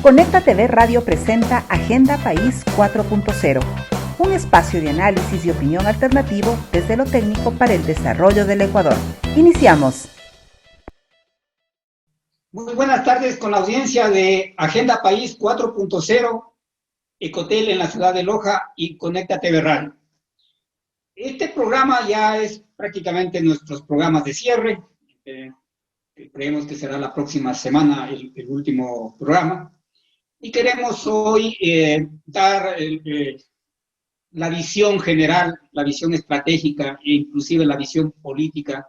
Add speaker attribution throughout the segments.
Speaker 1: Conecta TV Radio presenta Agenda País 4.0, un espacio de análisis y opinión alternativo desde lo técnico para el desarrollo del Ecuador. Iniciamos.
Speaker 2: Muy buenas tardes con la audiencia de Agenda País 4.0, Ecotel en la ciudad de Loja y Conecta TV Radio. Este programa ya es prácticamente nuestros programas de cierre. Creemos que será la próxima semana el último programa. Y queremos hoy dar la visión general, la visión estratégica e inclusive la visión política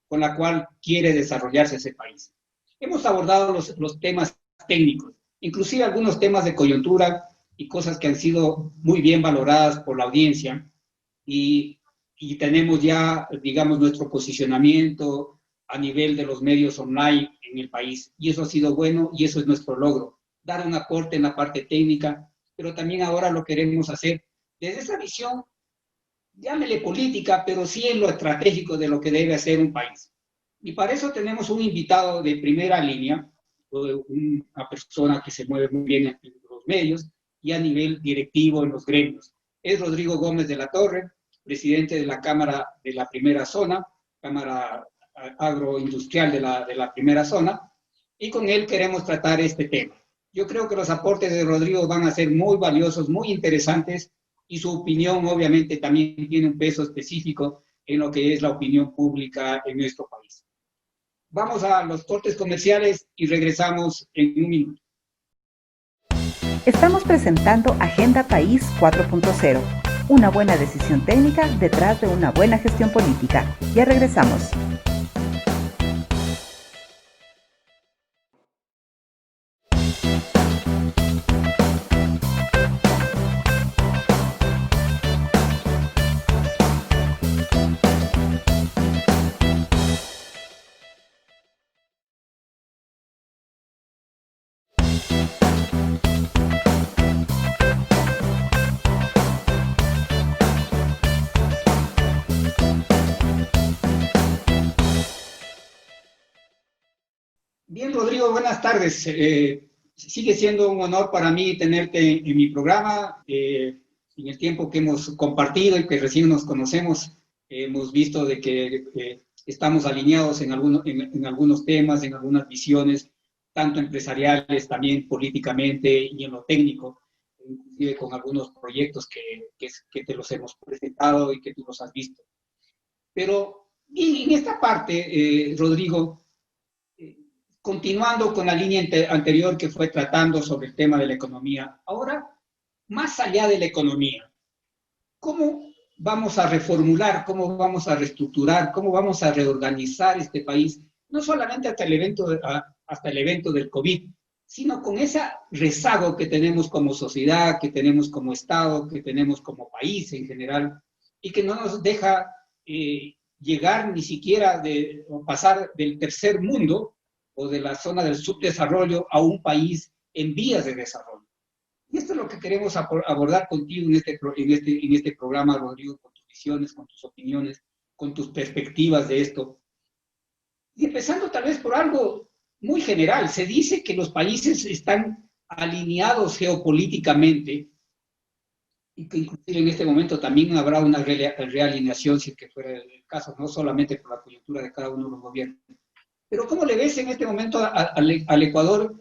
Speaker 2: con la cual quiere desarrollarse ese país. Hemos abordado los temas técnicos, inclusive algunos temas de coyuntura y cosas que han sido muy bien valoradas por la audiencia y tenemos ya, digamos, nuestro posicionamiento a nivel de los medios online en el país. Y eso ha sido bueno y eso es nuestro logro. Dar un aporte en la parte técnica, pero también ahora lo queremos hacer desde esa visión, llámele política, pero sí en lo estratégico de lo que debe hacer un país. Y para eso tenemos un invitado de primera línea, una persona que se mueve muy bien en los medios y a nivel directivo en los gremios. Es Rodrigo Gómez de la Torre, presidente de la Cámara de la Primera Zona, Cámara Agroindustrial de la Primera Zona, y con él queremos tratar este tema. Yo creo que los aportes de Rodrigo van a ser muy valiosos, muy interesantes, y su opinión obviamente también tiene un peso específico en lo que es la opinión pública en nuestro país. Vamos a los cortes comerciales y regresamos en un minuto.
Speaker 1: Estamos presentando Agenda País 4.0, una buena decisión técnica detrás de una buena gestión política. Ya regresamos.
Speaker 2: Bien, Rodrigo, buenas tardes. Sigue siendo un honor para mí tenerte en mi programa. En el tiempo que hemos compartido y que recién nos conocemos, hemos visto de que estamos alineados en algunos temas, en algunas visiones, tanto empresariales, también políticamente y en lo técnico, inclusive con algunos proyectos que te los hemos presentado y que tú los has visto. Pero en esta parte, Rodrigo, continuando con la línea anterior que fue tratando sobre el tema de la economía, ahora, más allá de la economía, ¿cómo vamos a reformular, cómo vamos a reestructurar, cómo vamos a reorganizar este país? No solamente hasta el evento del COVID, sino con ese rezago que tenemos como sociedad, que tenemos como Estado, que tenemos como país en general, y que no nos deja llegar ni siquiera o pasar del tercer mundo o de la zona del subdesarrollo a un país en vías de desarrollo. Y esto es lo que queremos abordar contigo en este programa, Rodrigo, con tus visiones, con tus opiniones, con tus perspectivas de esto. Y empezando tal vez por algo muy general, se dice que los países están alineados geopolíticamente y que inclusive en este momento también habrá una realineación, si es que fuera el caso, no solamente por la coyuntura de cada uno de los gobiernos. Pero ¿cómo le ves en este momento al Ecuador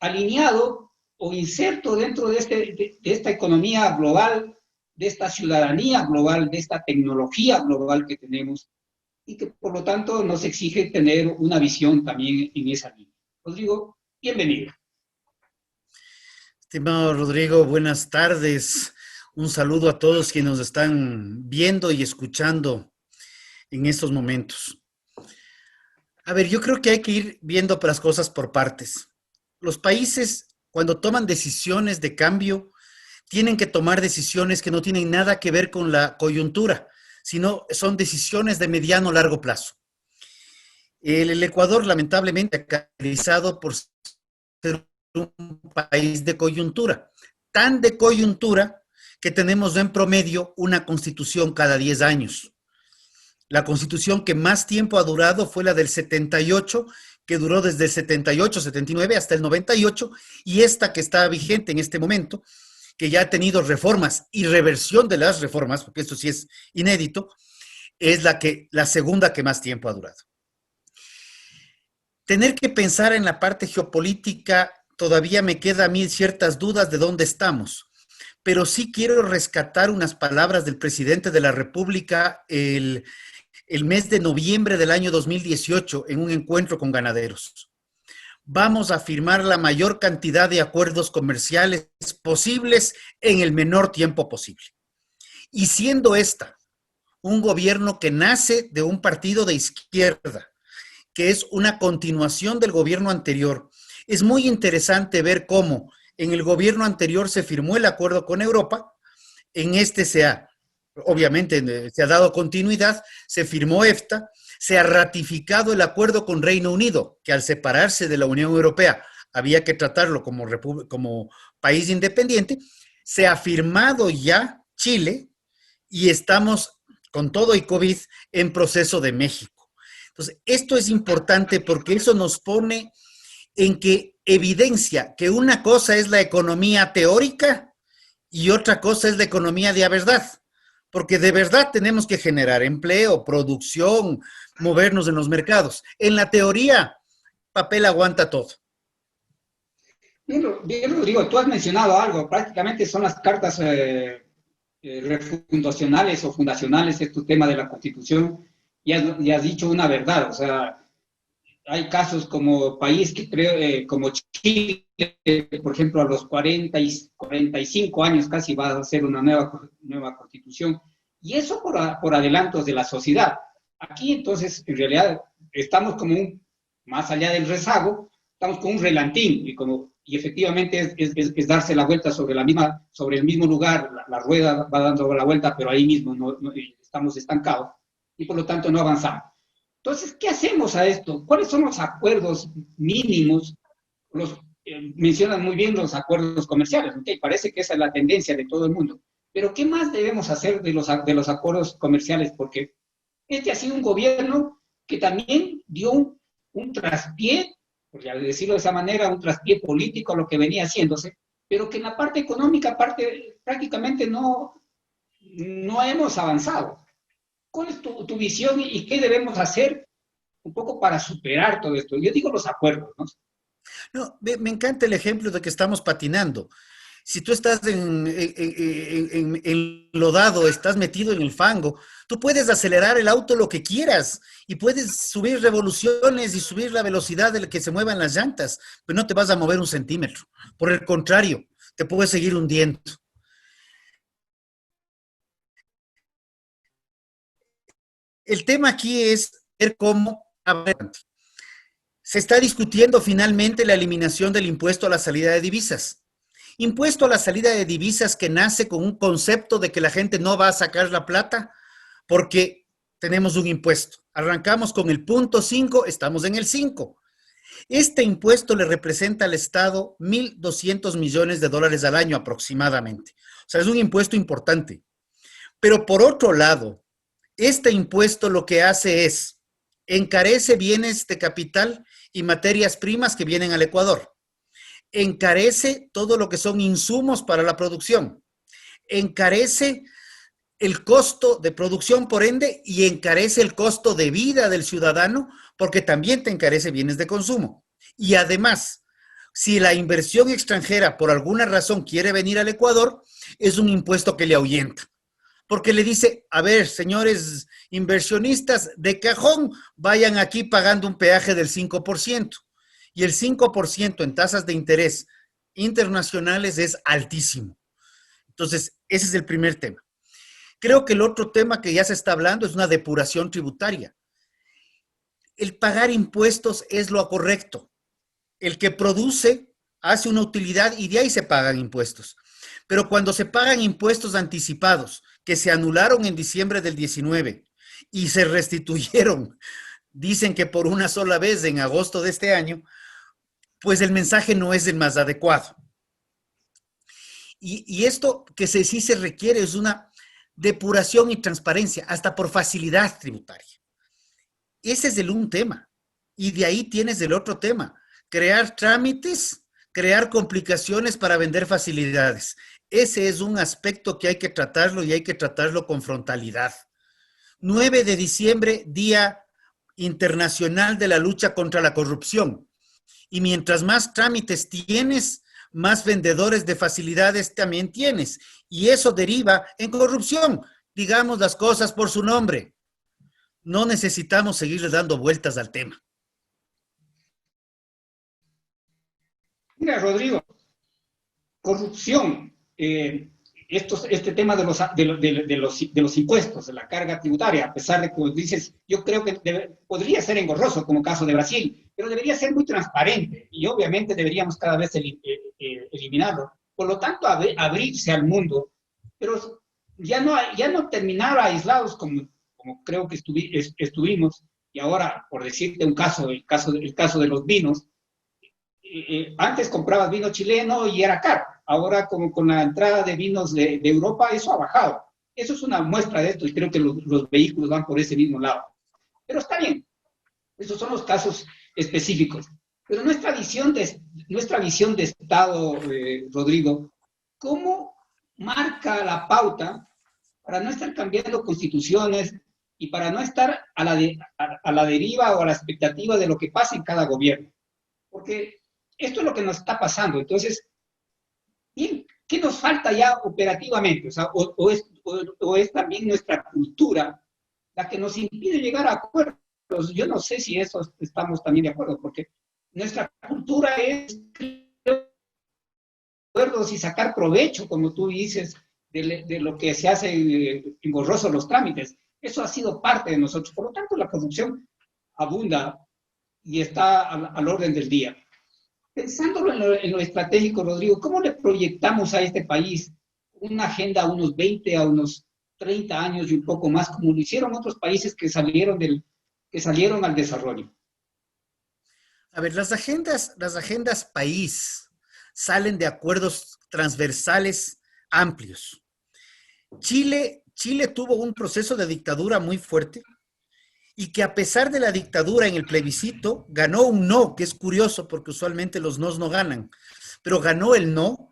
Speaker 2: alineado o inserto dentro de esta economía global, de esta ciudadanía global, de esta tecnología global que tenemos y que por lo tanto nos exige tener una visión también en esa línea? Rodrigo, bienvenido.
Speaker 3: Estimado Rodrigo, buenas tardes. Un saludo a todos quienes nos están viendo y escuchando en estos momentos. A ver, yo creo que hay que ir viendo las cosas por partes. Los países, cuando toman decisiones de cambio, tienen que tomar decisiones que no tienen nada que ver con la coyuntura, sino son decisiones de mediano o largo plazo. El Ecuador, lamentablemente, ha caracterizado por ser un país de coyuntura, tan de coyuntura que tenemos en promedio una constitución cada 10 años. La constitución que más tiempo ha durado fue la del 78, que duró desde el 78, 79 hasta el 98, y esta que está vigente en este momento, que ya ha tenido reformas y reversión de las reformas, porque esto sí es inédito, es la segunda que más tiempo ha durado. Tener que pensar en la parte geopolítica, todavía me queda a mí ciertas dudas de dónde estamos, pero sí quiero rescatar unas palabras del presidente de la República el mes de noviembre del año 2018 en un encuentro con ganaderos. Vamos a firmar la mayor cantidad de acuerdos comerciales posibles en el menor tiempo posible. Y siendo esta un gobierno que nace de un partido de izquierda, que es una continuación del gobierno anterior, es muy interesante ver cómo en el gobierno anterior se firmó el acuerdo con Europa, en este obviamente se ha dado continuidad, se firmó EFTA, se ha ratificado el acuerdo con Reino Unido, que al separarse de la Unión Europea había que tratarlo como país independiente, se ha firmado ya Chile y estamos con todo y COVID en proceso de México. Entonces, esto es importante porque eso nos pone en que evidencia que una cosa es la economía teórica y otra cosa es la economía de verdad, porque de verdad tenemos que generar empleo, producción, movernos en los mercados. En la teoría, papel aguanta todo.
Speaker 2: Bien, Rodrigo, tú has mencionado algo, prácticamente son las cartas refundacionales o fundacionales, este tema de la Constitución, y has dicho una verdad, o sea, hay casos como país que creo, como Chile, por ejemplo, a los 45 años casi va a hacer una nueva constitución, y eso por adelantos de la sociedad. Aquí entonces, en realidad, estamos como más allá del rezago, estamos con un relantín, y efectivamente es darse la vuelta sobre el mismo lugar, la rueda va dando la vuelta, pero ahí mismo no estamos estancados, y por lo tanto no avanzamos. Entonces, ¿qué hacemos a esto? ¿Cuáles son los acuerdos mínimos? Mencionan muy bien los acuerdos comerciales, ¿ok? Parece que esa es la tendencia de todo el mundo. Pero ¿qué más debemos hacer de los acuerdos comerciales? Porque este ha sido un gobierno que también dio un traspié, por decirlo de esa manera, un traspié político a lo que venía haciéndose, pero que en la parte económica prácticamente no hemos avanzado. ¿Cuál es tu visión y qué debemos hacer un poco para superar todo esto? Yo digo los acuerdos, ¿no?
Speaker 3: No, me encanta el ejemplo de que estamos patinando. Si tú estás enlodado, estás metido en el fango, tú puedes acelerar el auto lo que quieras y puedes subir revoluciones y subir la velocidad de la que se muevan las llantas, pero no te vas a mover un centímetro. Por el contrario, te puedes seguir hundiendo. El tema aquí es ver cómo se está discutiendo finalmente la eliminación del impuesto a la salida de divisas. Impuesto a la salida de divisas que nace con un concepto de que la gente no va a sacar la plata porque tenemos un impuesto. Arrancamos con el 0.5, estamos en el 5. Este impuesto le representa al Estado 1.200 millones de dólares al año aproximadamente. O sea, es un impuesto importante. Pero por otro lado, este impuesto lo que hace es encarece bienes de capital y materias primas que vienen al Ecuador. Encarece todo lo que son insumos para la producción. Encarece el costo de producción, por ende, y encarece el costo de vida del ciudadano, porque también te encarece bienes de consumo. Y además, si la inversión extranjera por alguna razón quiere venir al Ecuador, es un impuesto que le ahuyenta. Porque le dice, a ver, señores inversionistas, de cajón, vayan aquí pagando un peaje del 5%. Y el 5% en tasas de interés internacionales es altísimo. Entonces, ese es el primer tema. Creo que el otro tema que ya se está hablando es una depuración tributaria. El pagar impuestos es lo correcto. El que produce hace una utilidad y de ahí se pagan impuestos. Pero cuando se pagan impuestos anticipados, que se anularon en diciembre del 19 y se restituyeron, dicen que por una sola vez en agosto de este año, pues el mensaje no es el más adecuado. Y esto que sí se requiere es una depuración y transparencia, hasta por facilidad tributaria. Ese es un tema. Y de ahí tienes el otro tema, crear trámites, crear complicaciones para vender facilidades. Ese es un aspecto que hay que tratarlo y hay que tratarlo con frontalidad. 9 de diciembre, Día Internacional de la Lucha contra la Corrupción. Y mientras más trámites tienes, más vendedores de facilidades también tienes. Y eso deriva en corrupción. Digamos las cosas por su nombre. No necesitamos seguirle dando vueltas al tema.
Speaker 2: Mira, Rodrigo, corrupción, este tema de los impuestos, de la carga tributaria, a pesar de que, como dices, yo creo que podría ser engorroso como caso de Brasil, pero debería ser muy transparente y obviamente deberíamos cada vez eliminarlo. Por lo tanto, abrirse al mundo, pero ya no terminar aislados como creo que estuvimos, y ahora, por decirte un caso, el caso de los vinos, antes comprabas vino chileno y era caro. Ahora, como con la entrada de vinos de Europa, eso ha bajado. Eso es una muestra de esto y creo que los vehículos van por ese mismo lado. Pero está bien. Esos son los casos específicos. Pero nuestra visión de Estado, Rodrigo, ¿cómo marca la pauta para no estar cambiando constituciones y para no estar a la deriva o a la expectativa de lo que pasa en cada gobierno? Porque esto es lo que nos está pasando. Entonces, ¿qué nos falta ya operativamente? O sea, o es también nuestra cultura la que nos impide llegar a acuerdos. Yo no sé si eso estamos también de acuerdo, porque nuestra cultura es acuerdos y sacar provecho, como tú dices, de lo que se hace engorroso los trámites. Eso ha sido parte de nosotros. Por lo tanto, la corrupción abunda y está al orden del día. Pensándolo en lo estratégico, Rodrigo, ¿cómo le proyectamos a este país una agenda a unos 20, a unos 30 años y un poco más, como lo hicieron otros países que salieron al desarrollo?
Speaker 3: A ver, las agendas país salen de acuerdos transversales amplios. Chile tuvo un proceso de dictadura muy fuerte y que a pesar de la dictadura en el plebiscito, ganó un no, que es curioso porque usualmente los nos no ganan, pero ganó el no,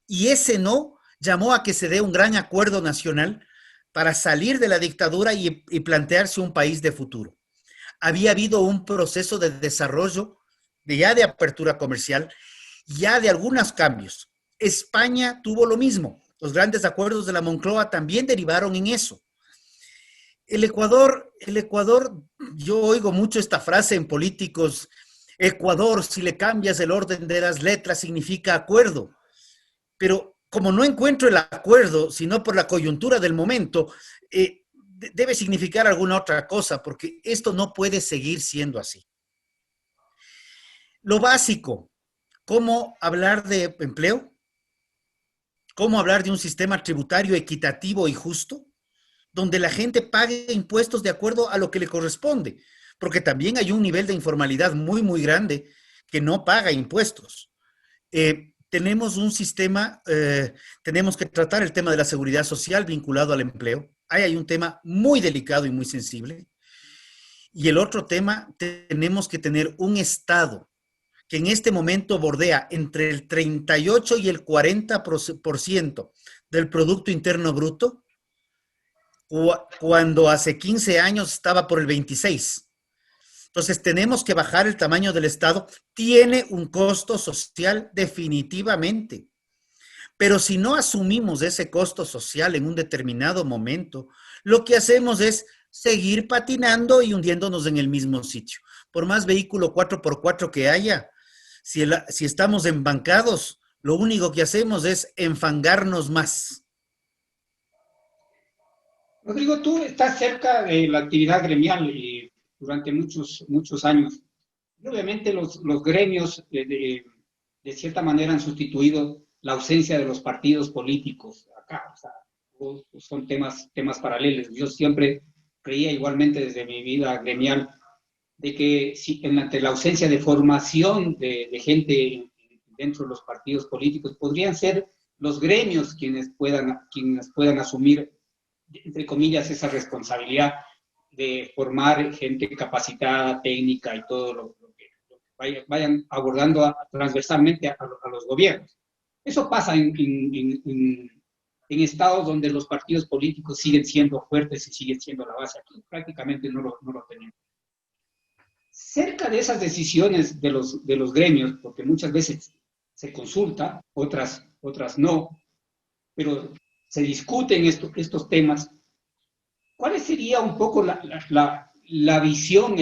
Speaker 3: y ese no llamó a que se dé un gran acuerdo nacional para salir de la dictadura y plantearse un país de futuro. Había habido un proceso de desarrollo, de apertura comercial, ya de algunos cambios. España tuvo lo mismo. Los grandes acuerdos de la Moncloa también derivaron en eso. El Ecuador, yo oigo mucho esta frase en políticos, Ecuador, si le cambias el orden de las letras, significa acuerdo. Pero como no encuentro el acuerdo, sino por la coyuntura del momento, debe significar alguna otra cosa, porque esto no puede seguir siendo así. Lo básico, ¿cómo hablar de empleo? ¿Cómo hablar de un sistema tributario equitativo y justo? Donde la gente pague impuestos de acuerdo a lo que le corresponde, porque también hay un nivel de informalidad muy, muy grande que no paga impuestos. Tenemos un sistema, tenemos que tratar el tema de la seguridad social vinculado al empleo. Ahí hay un tema muy delicado y muy sensible. Y el otro tema, tenemos que tener un Estado que en este momento bordea entre el 38 y el 40% del Producto Interno Bruto, cuando hace 15 años estaba por el 26. Entonces tenemos que bajar el tamaño del Estado. Tiene un costo social definitivamente. Pero si no asumimos ese costo social en un determinado momento, lo que hacemos es seguir patinando y hundiéndonos en el mismo sitio. Por más vehículo 4x4 que haya, si estamos embancados, lo único que hacemos es enfangarnos más.
Speaker 2: Rodrigo, tú estás cerca de la actividad gremial durante muchos años. Y obviamente los gremios de cierta manera han sustituido la ausencia de los partidos políticos acá. O sea, son temas paralelos. Yo siempre creía igualmente desde mi vida gremial de que ante la ausencia de formación de gente dentro de los partidos políticos, podrían ser los gremios quienes puedan asumir, entre comillas, esa responsabilidad de formar gente capacitada, técnica y todo lo que vayan abordando transversalmente a los gobiernos. Eso pasa en estados donde los partidos políticos siguen siendo fuertes y siguen siendo la base. Aquí prácticamente no lo tenemos. Cerca de esas decisiones de los gremios, porque muchas veces se consulta, otras no, pero se discuten estos temas, ¿cuál sería un poco la visión,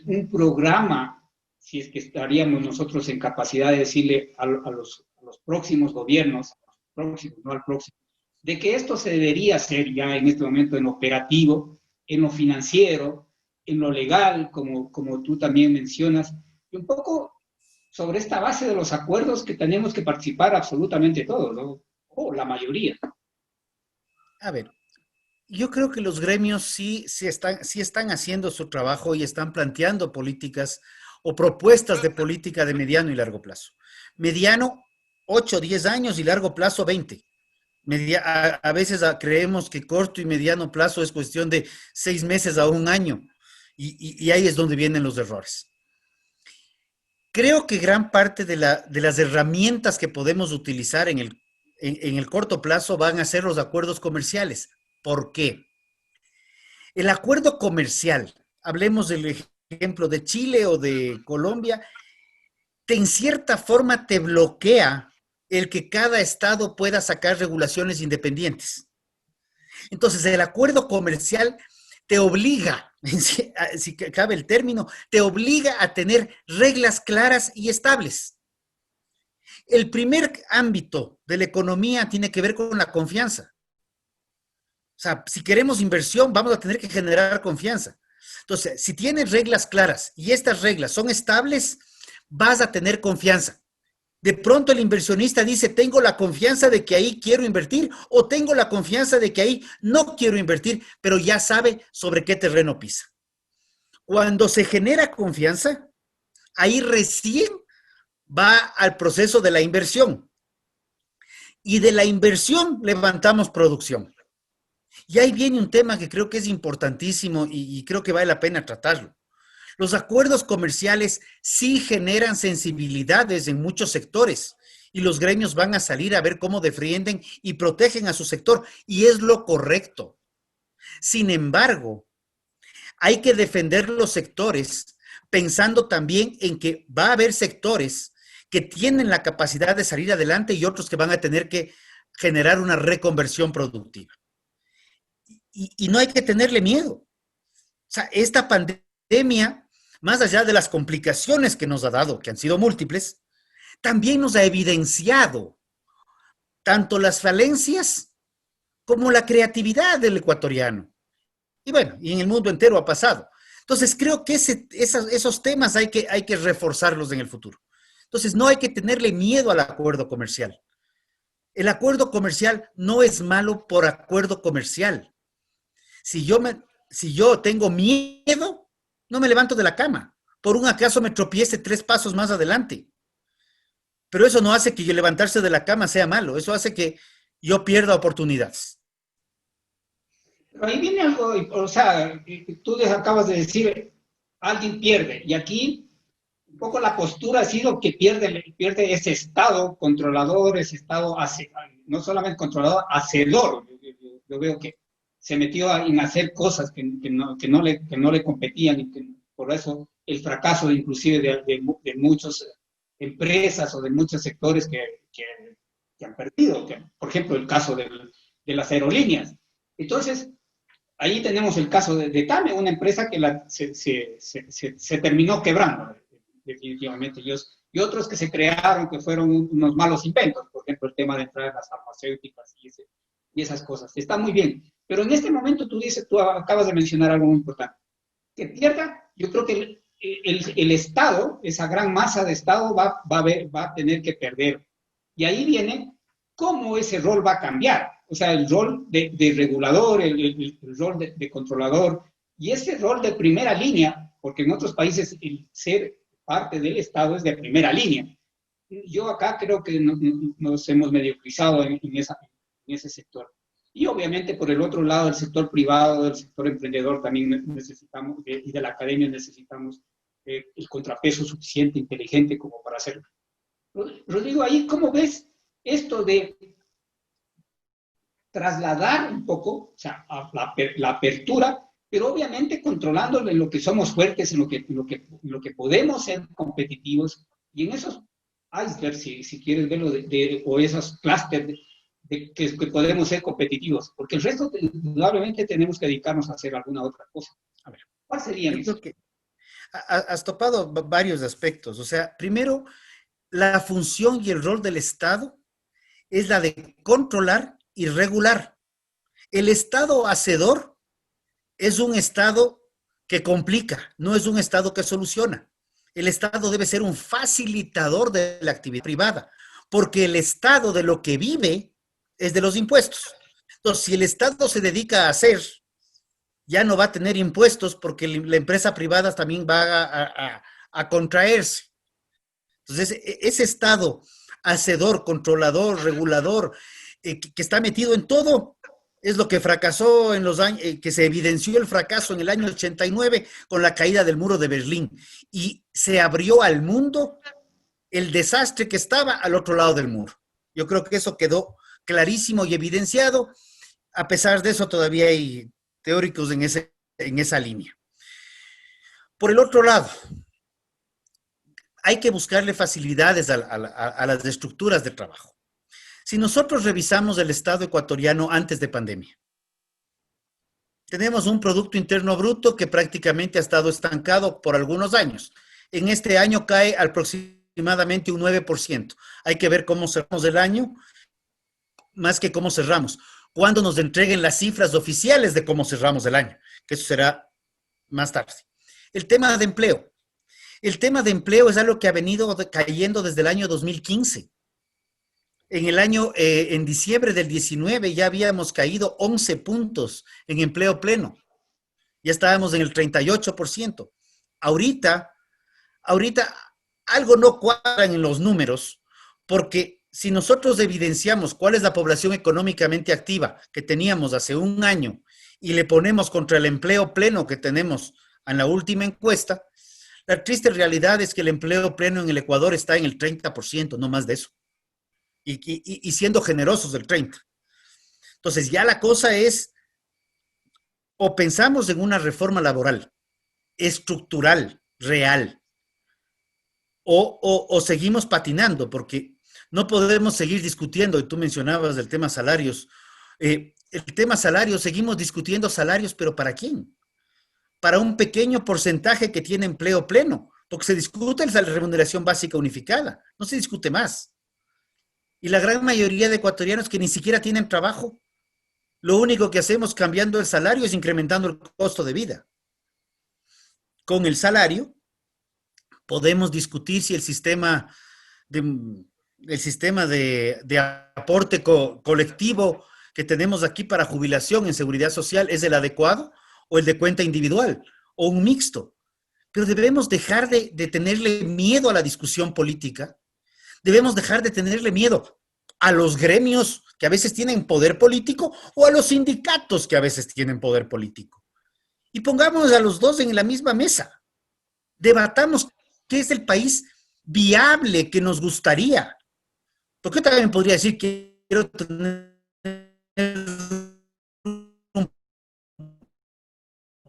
Speaker 2: un programa, si es que estaríamos nosotros en capacidad de decirle a los próximos gobiernos, próximos, no al próximo, de que esto se debería hacer ya en este momento en lo operativo, en lo financiero, en lo legal, como tú también mencionas, y un poco sobre esta base de los acuerdos que tenemos que participar absolutamente todos, ¿no? O la mayoría.
Speaker 3: A ver, yo creo que los gremios sí están haciendo su trabajo y están planteando políticas o propuestas de política de mediano y largo plazo. Mediano, 8, 10 años y largo plazo, 20. A veces creemos que corto y mediano plazo es cuestión de 6 meses a un año y ahí es donde vienen los errores. Creo que gran parte de las herramientas que podemos utilizar en el corto plazo van a ser los acuerdos comerciales. ¿Por qué? El acuerdo comercial, hablemos del ejemplo de Chile o de Colombia, en cierta forma te bloquea el que cada estado pueda sacar regulaciones independientes. Entonces, el acuerdo comercial te obliga, si cabe el término, te obliga a tener reglas claras y estables. El primer ámbito de la economía tiene que ver con la confianza. O sea, si queremos inversión, vamos a tener que generar confianza. Entonces, si tienes reglas claras y estas reglas son estables, vas a tener confianza. De pronto el inversionista dice, tengo la confianza de que ahí quiero invertir o tengo la confianza de que ahí no quiero invertir, pero ya sabe sobre qué terreno pisa. Cuando se genera confianza, ahí recién va al proceso de la inversión. Y de la inversión levantamos producción. Y ahí viene un tema que creo que es importantísimo y creo que vale la pena tratarlo. Los acuerdos comerciales sí generan sensibilidades en muchos sectores y los gremios van a salir a ver cómo defienden y protegen a su sector y es lo correcto. Sin embargo, hay que defender los sectores pensando también en que va a haber sectores que tienen la capacidad de salir adelante y otros que van a tener que generar una reconversión productiva. Y no hay que tenerle miedo. O sea, esta pandemia, más allá de las complicaciones que nos ha dado, que han sido múltiples, también nos ha evidenciado tanto las falencias como la creatividad del ecuatoriano. Y bueno, y en el mundo entero ha pasado. Entonces, creo que esos temas hay que reforzarlos en el futuro. Entonces, no hay que tenerle miedo al acuerdo comercial. El acuerdo comercial no es malo por acuerdo comercial. Si yo tengo miedo, no me levanto de la cama. Por un acaso me tropiece 3 pasos más adelante. Pero eso no hace que yo levantarse de la cama sea malo. Eso hace que yo pierda oportunidades.
Speaker 2: Pero ahí viene algo, o sea, tú acabas de decir, alguien pierde. Y aquí, un poco la postura ha sido que pierde ese estado controlador, ese estado, no solamente controlador, hacedor. Yo veo que se metió en hacer cosas que no le competían y que por eso el fracaso inclusive de muchas empresas o de muchos sectores que han perdido, por ejemplo el caso de las aerolíneas. Entonces, ahí tenemos el caso de TAME, una empresa que se terminó quebrando definitivamente, y otros que se crearon que fueron unos malos inventos, por ejemplo el tema de entrar en las farmacéuticas y esas cosas. Está muy bien. Pero en este momento tú acabas de mencionar algo muy importante. Que pierda, yo creo que el Estado, esa gran masa de Estado va a tener que perder. Y ahí viene cómo ese rol va a cambiar. O sea, el rol de regulador, el rol de controlador, y ese rol de primera línea, porque en otros países el ser parte del Estado es de primera línea. Yo acá creo que nos hemos mediocrizado en ese sector. Y obviamente por el otro lado, el sector privado, el sector emprendedor también necesitamos, y de la academia necesitamos el contrapeso suficiente, inteligente como para hacerlo. Rodrigo, ahí, ¿cómo ves esto de trasladar un poco, o sea, a la apertura, pero obviamente controlando en lo que somos fuertes, en lo que podemos ser competitivos, y en esos icebergs, si quieres verlo, o esos clústeres que podemos ser competitivos, porque el resto, indudablemente, tenemos que dedicarnos a hacer alguna otra cosa. A ver, ¿cuál sería eso?
Speaker 3: Que has topado varios aspectos. O sea, primero, la función y el rol del Estado es la de controlar y regular. El Estado hacedor es un Estado que complica, no es un Estado que soluciona. El Estado debe ser un facilitador de la actividad privada, porque el Estado de lo que vive es de los impuestos. Entonces, si el Estado se dedica a hacer, ya no va a tener impuestos porque la empresa privada también va a contraerse. Entonces, ese Estado hacedor, controlador, regulador, que está metido en todo, es lo que fracasó en los años, que se evidenció el fracaso en el año 89 con la caída del muro de Berlín. Y se abrió al mundo el desastre que estaba al otro lado del muro. Yo creo que eso quedó clarísimo y evidenciado. A pesar de eso, todavía hay teóricos en esa línea. Por el otro lado, hay que buscarle facilidades a las estructuras de trabajo. Si nosotros revisamos el Estado ecuatoriano antes de pandemia, tenemos un Producto Interno Bruto que prácticamente ha estado estancado por algunos años. En este año cae aproximadamente un 9%. Hay que ver cómo cerramos el año, más que cómo cerramos. Cuando nos entreguen las cifras oficiales de cómo cerramos el año, que eso será más tarde. El tema de empleo. El tema de empleo es algo que ha venido cayendo desde el año 2015. En diciembre del 19 ya habíamos caído 11 puntos en empleo pleno. Ya estábamos en el 38%. Ahorita algo no cuadra en los números, porque si nosotros evidenciamos cuál es la población económicamente activa que teníamos hace un año y le ponemos contra el empleo pleno que tenemos en la última encuesta, la triste realidad es que el empleo pleno en el Ecuador está en el 30%, no más de eso. Y siendo generosos del 30%. Entonces ya la cosa es, o pensamos en una reforma laboral, estructural, real, o seguimos patinando, porque no podemos seguir discutiendo, y tú mencionabas el tema salarios, el tema salarios, seguimos discutiendo salarios, pero ¿para quién? Para un pequeño porcentaje que tiene empleo pleno, porque se discute la remuneración básica unificada, no se discute más. Y la gran mayoría de ecuatorianos que ni siquiera tienen trabajo, lo único que hacemos cambiando el salario es incrementando el costo de vida. Con el salario podemos discutir si el sistema de aporte colectivo que tenemos aquí para jubilación en seguridad social es el adecuado o el de cuenta individual o un mixto. Pero debemos dejar de tenerle miedo a la discusión política. Debemos dejar de tenerle miedo a los gremios que a veces tienen poder político o a los sindicatos que a veces tienen poder político. Y pongamos a los dos en la misma mesa. Debatamos qué es el país viable que nos gustaría. Porque yo también podría decir que quiero tener un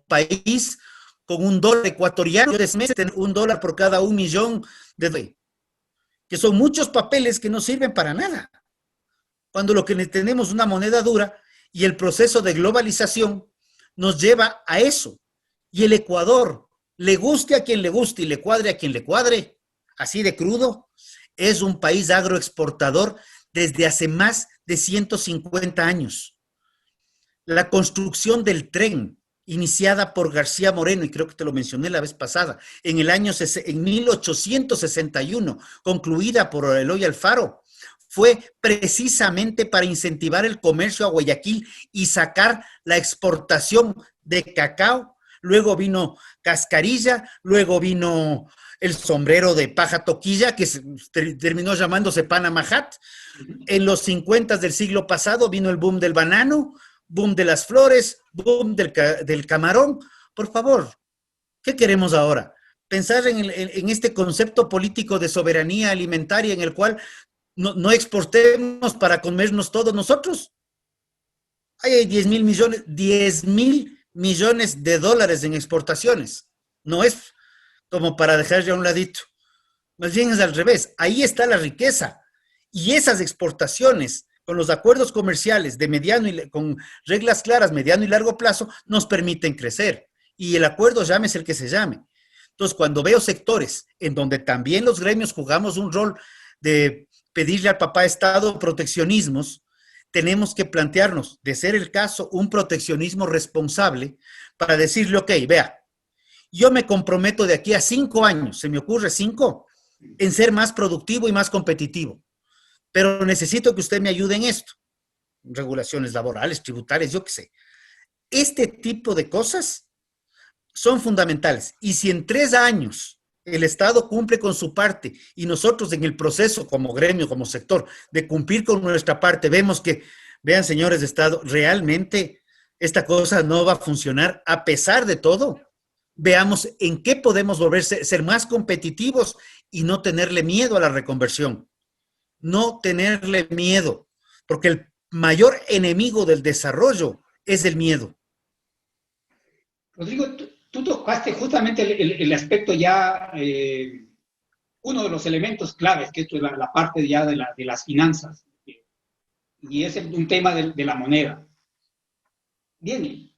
Speaker 3: país con $1 ecuatoriano, tener $1 por cada 1 millón de dólares, que son muchos papeles que no sirven para nada. Cuando lo que tenemos es una moneda dura y el proceso de globalización nos lleva a eso. Y el Ecuador, le guste a quien le guste y le cuadre a quien le cuadre, así de crudo, es un país agroexportador desde hace más de 150 años. La construcción del tren, iniciada por García Moreno, y creo que te lo mencioné la vez pasada, en 1861, concluida por Eloy Alfaro, fue precisamente para incentivar el comercio a Guayaquil y sacar la exportación de cacao, luego vino cascarilla, luego vino el sombrero de paja toquilla, que terminó llamándose Panama Hat. En los 50 del siglo pasado vino el boom del banano, boom de las flores, boom del camarón. Por favor, ¿qué queremos ahora? Pensar en este concepto político de soberanía alimentaria en el cual no exportemos para comernos todos nosotros. Hay 10 mil millones de dólares en exportaciones. No es como para dejar ya a un ladito. Más bien es al revés. Ahí está la riqueza. Y esas exportaciones, con los acuerdos comerciales de mediano con reglas claras, mediano y largo plazo, nos permiten crecer. Y el acuerdo, llámese el que se llame. Entonces, cuando veo sectores en donde también los gremios jugamos un rol de pedirle al papá Estado proteccionismos, tenemos que plantearnos, de ser el caso, un proteccionismo responsable para decirle, ok, vea, yo me comprometo de aquí a 5 años, se me ocurre 5, en ser más productivo y más competitivo. Pero necesito que usted me ayude en esto. Regulaciones laborales, tributarias, yo qué sé. Este tipo de cosas son fundamentales. Y si en 3 años el Estado cumple con su parte y nosotros en el proceso como gremio, como sector, de cumplir con nuestra parte, vemos que, vean señores de Estado, realmente esta cosa no va a funcionar a pesar de todo. Veamos en qué podemos ser más competitivos y no tenerle miedo a la reconversión. No tenerle miedo, porque el mayor enemigo del desarrollo es el miedo.
Speaker 2: Rodrigo, tú tocaste justamente el aspecto ya, uno de los elementos claves, que esto es la parte ya de las finanzas, y es un tema de la moneda. Bien,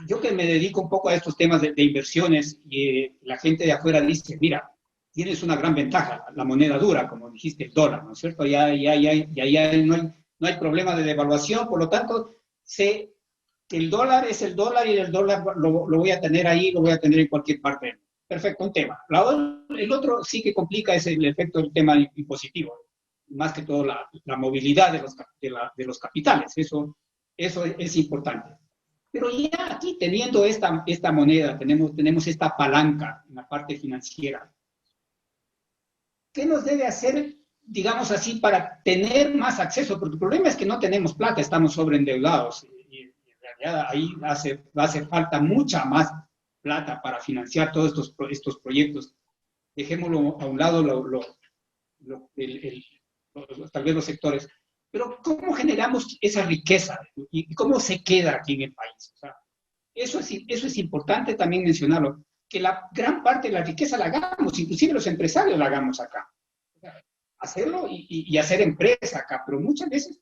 Speaker 2: yo que me dedico un poco a estos temas de inversiones, y la gente de afuera dice, mira, tienes una gran ventaja, la moneda dura, como dijiste, el dólar, ¿no es cierto? Ya no hay problema de devaluación, por lo tanto, sé que el dólar es el dólar y el dólar lo voy a tener ahí, lo voy a tener en cualquier parte. Perfecto, un tema. El otro sí que complica es el efecto del tema impositivo, más que todo la movilidad de los capitales, eso es importante. Pero ya aquí, teniendo esta moneda, tenemos esta palanca en la parte financiera, ¿qué nos debe hacer, digamos así, para tener más acceso? Porque el problema es que no tenemos plata, estamos sobreendeudados. Y en realidad ahí va a hacer falta mucha más plata para financiar todos estos proyectos. Dejémoslo a un lado, tal vez los sectores. Pero ¿cómo generamos esa riqueza? ¿Y cómo se queda aquí en el país? O sea, eso es importante también mencionarlo, que la gran parte de la riqueza la hagamos, inclusive los empresarios la hagamos acá. O sea, hacerlo y hacer empresa acá, pero muchas veces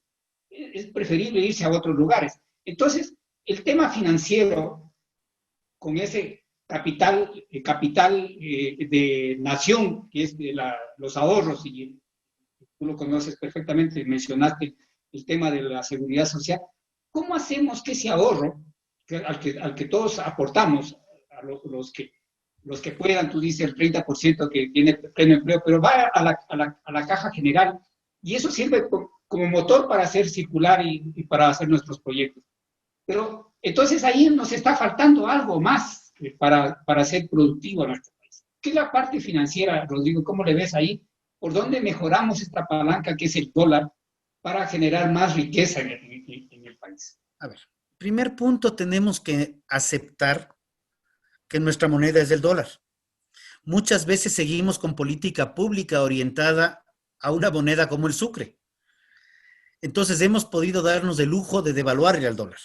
Speaker 2: es preferible irse a otros lugares. Entonces, el tema financiero, con ese capital de nación, que es los ahorros, y tú lo conoces perfectamente, mencionaste el tema de la seguridad social, ¿cómo hacemos que ese ahorro, al que todos aportamos, a los que puedan, tú dices el 30% que tiene pleno empleo, pero va a la caja general, y eso sirve como motor para hacer circular y para hacer nuestros proyectos? Pero entonces ahí nos está faltando algo más para ser productivo en nuestro país. ¿Qué es la parte financiera, Rodrigo? ¿Cómo le ves ahí? ¿Por dónde mejoramos esta palanca que es el dólar para generar más riqueza en el país?
Speaker 3: A ver, primer punto, tenemos que aceptar que nuestra moneda es el dólar. Muchas veces seguimos con política pública orientada a una moneda como el sucre. Entonces hemos podido darnos el lujo de devaluar el dólar.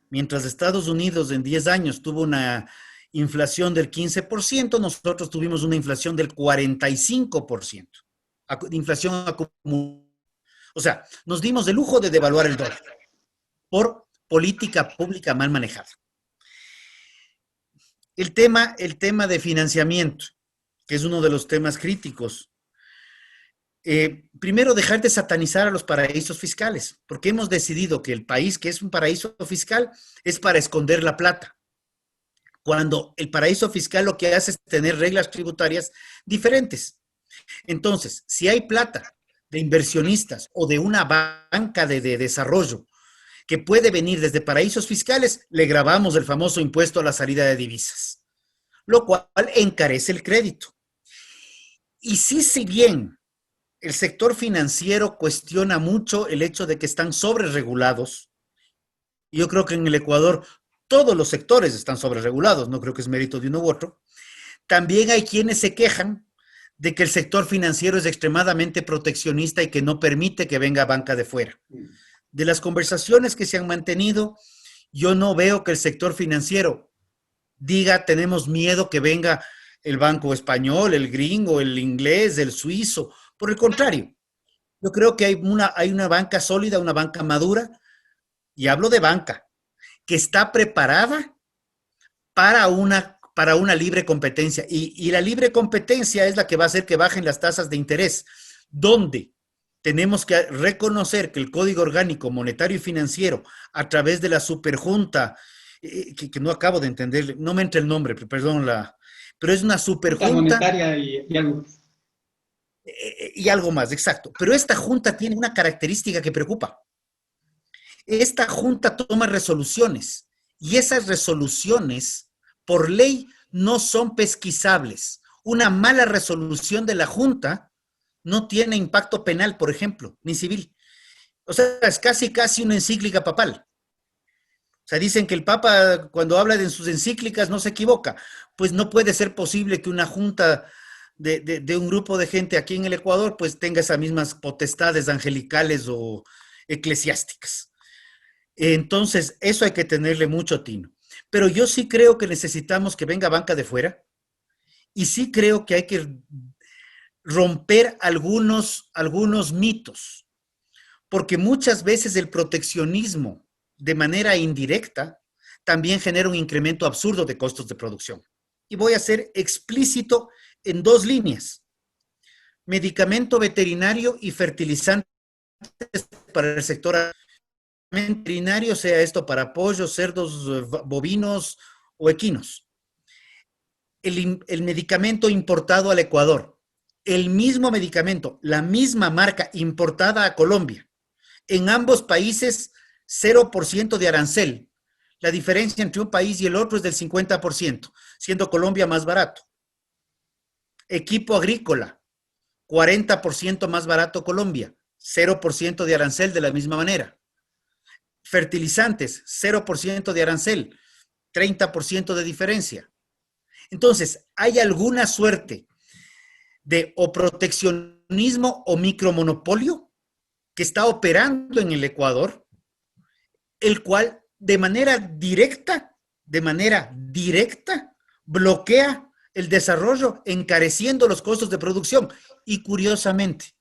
Speaker 3: Mientras Estados Unidos en 10 años tuvo una inflación del 15%, nosotros tuvimos una inflación del 45%. Inflación acumulada. O sea, nos dimos el lujo de devaluar el dólar por política pública mal manejada. El tema de financiamiento, que es uno de los temas críticos. Primero, dejar de satanizar a los paraísos fiscales, porque hemos decidido que el país que es un paraíso fiscal es para esconder la plata, cuando el paraíso fiscal lo que hace es tener reglas tributarias diferentes. Entonces, si hay plata de inversionistas o de una banca de desarrollo que puede venir desde paraísos fiscales, le gravamos el famoso impuesto a la salida de divisas, lo cual encarece el crédito. Y sí, si bien el sector financiero cuestiona mucho el hecho de que están sobreregulados, yo creo que en el Ecuador todos los sectores están sobreregulados, no creo que es mérito de uno u otro, también hay quienes se quejan de que el sector financiero es extremadamente proteccionista y que no permite que venga banca de fuera. De las conversaciones que se han mantenido, yo no veo que el sector financiero diga tenemos miedo que venga el banco español, el gringo, el inglés, el suizo. Por el contrario, yo creo que hay una banca sólida, una banca madura, y hablo de banca, que está preparada para una libre competencia. Y la libre competencia es la que va a hacer que bajen las tasas de interés, donde tenemos que reconocer que el Código Orgánico Monetario y Financiero, a través de la Superjunta, que no acabo de entender, no me entra el nombre, perdón, pero es una Superjunta.
Speaker 2: Monetaria y algo.
Speaker 3: Y algo más, exacto. Pero esta junta tiene una característica que preocupa. Esta junta toma resoluciones y esas resoluciones, por ley, no son pesquisables. Una mala resolución de la junta no tiene impacto penal, por ejemplo, ni civil. O sea, es casi una encíclica papal. O sea, dicen que el Papa, cuando habla de sus encíclicas, no se equivoca. Pues no puede ser posible que una junta de un grupo de gente aquí en el Ecuador, pues tenga esas mismas potestades angelicales o eclesiásticas. Entonces, eso hay que tenerle mucho tino. Pero yo sí creo que necesitamos que venga banca de fuera y sí creo que hay que romper algunos mitos, porque muchas veces el proteccionismo de manera indirecta también genera un incremento absurdo de costos de producción. Y voy a ser explícito en dos líneas: medicamento veterinario y fertilizantes para el sector veterinario, sea esto para pollos, cerdos, bovinos o equinos. El medicamento importado al Ecuador, el mismo medicamento, la misma marca importada a Colombia, en ambos países 0% de arancel. La diferencia entre un país y el otro es del 50%, siendo Colombia más barato. Equipo agrícola, 40% más barato Colombia, 0% de arancel de la misma manera. Fertilizantes, 0% de arancel, 30% de diferencia. Entonces, hay alguna suerte de o proteccionismo o micromonopolio que está operando en el Ecuador, el cual de manera directa, bloquea el desarrollo, encareciendo los costos de producción. Y curiosamente,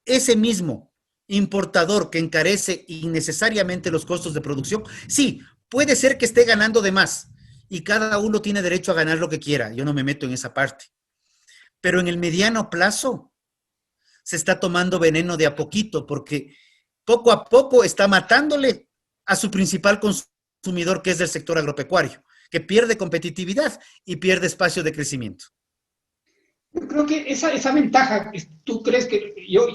Speaker 3: ese mismo importador que encarece innecesariamente los costos de producción, sí, puede ser que esté ganando de más y cada uno tiene derecho a ganar lo que quiera, yo no me meto en esa parte, pero en el mediano plazo se está tomando veneno de a poquito, porque poco a poco está matándole a su principal consumidor, que es del sector agropecuario, que pierde competitividad y pierde espacio de crecimiento.
Speaker 2: Yo creo que esa ventaja, tú crees que, yo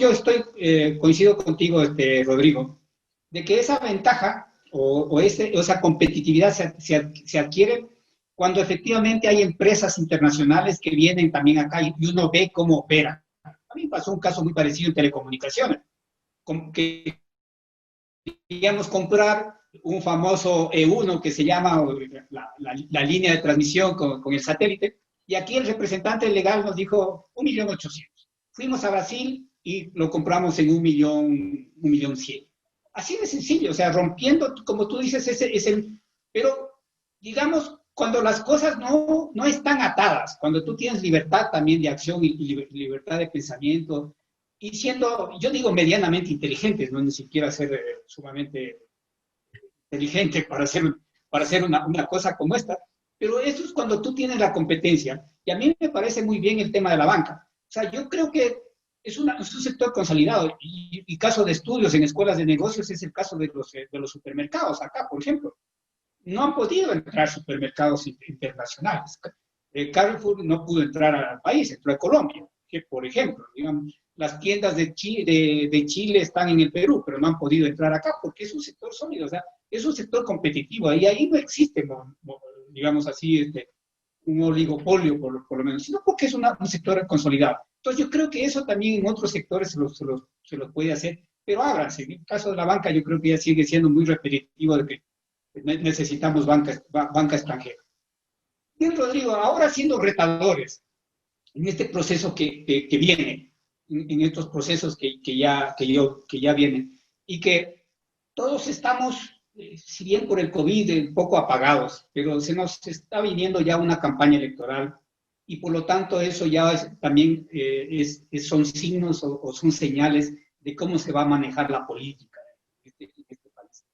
Speaker 2: coincido contigo, Rodrigo, de que esa ventaja o esa competitividad se adquiere cuando efectivamente hay empresas internacionales que vienen también acá y uno ve cómo operan. A mí pasó un caso muy parecido en telecomunicaciones, que queríamos comprar un famoso E1 que se llama la línea de transmisión con el satélite, y aquí el representante legal nos dijo 1.800.000. Fuimos a Brasil y lo compramos en 1.100.000. Así de sencillo, o sea, rompiendo, como tú dices, pero digamos, cuando las cosas no están atadas, cuando tú tienes libertad también de acción y libertad de pensamiento, y siendo, yo digo, medianamente inteligentes, no ni siquiera ser sumamente inteligente para hacer una cosa como esta, pero eso es cuando tú tienes la competencia, y a mí me parece muy bien el tema de la banca. O sea, yo creo que es un sector consolidado, y caso de estudios en escuelas de negocios es el caso de los supermercados acá, por ejemplo. No han podido entrar supermercados internacionales. Carrefour no pudo entrar al país, entró a Colombia, que por ejemplo, digamos. las tiendas de Chile están en el Perú, pero no han podido entrar acá porque es un sector sólido, o sea, es un sector competitivo y ahí no existe, digamos así, un oligopolio por lo menos, sino porque es un sector consolidado. Entonces yo creo que eso también en otros sectores se los puede hacer, pero ábranse. En el caso de la banca yo creo que ya sigue siendo muy repetitivo de que necesitamos banca extranjera. Bien, Rodrigo, ahora siendo retadores en este proceso que viene, en estos procesos que ya vienen, y que todos estamos, si bien por el COVID, un poco apagados, pero se nos está viniendo ya una campaña electoral, y por lo tanto eso ya también son signos o son señales de cómo se va a manejar la política en este país.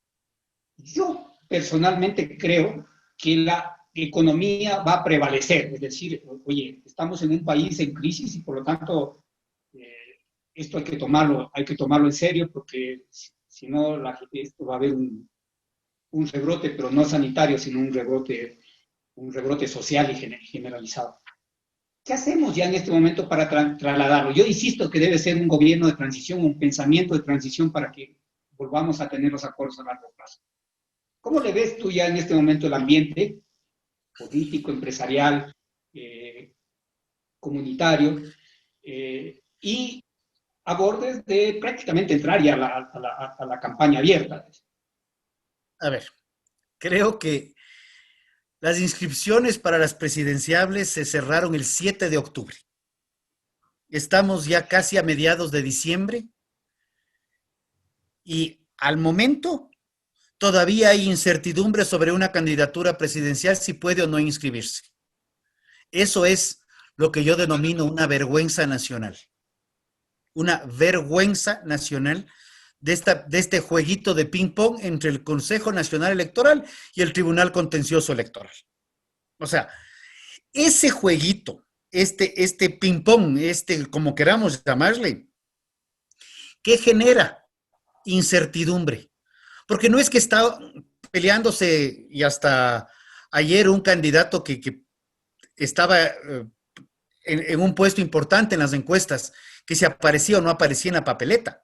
Speaker 2: Yo personalmente creo que la economía va a prevalecer, es decir, oye, estamos en un país en crisis y por lo tanto esto hay que tomarlo en serio porque si no esto va a haber un rebrote, pero no sanitario, sino un rebrote social y generalizado. ¿Qué hacemos ya en este momento para trasladarlo? Yo insisto que debe ser un gobierno de transición, un pensamiento de transición para que volvamos a tener los acuerdos a largo plazo. ¿Cómo le ves tú ya en este momento el ambiente político, empresarial, comunitario, y a bordes de prácticamente entrar ya a la campaña abierta?
Speaker 3: A ver, creo que las inscripciones para las presidenciables se cerraron el 7 de octubre. Estamos ya casi a mediados de diciembre y al momento todavía hay incertidumbre sobre una candidatura presidencial si puede o no inscribirse. Eso es lo que yo denomino una vergüenza nacional. Una vergüenza nacional de este jueguito de ping-pong entre el Consejo Nacional Electoral y el Tribunal Contencioso Electoral. O sea, ese jueguito, este ping-pong, como queramos llamarle, ¿qué genera? Incertidumbre. Porque no es que está peleándose y hasta ayer un candidato que estaba en un puesto importante en las encuestas, que si aparecía o no aparecía en la papeleta.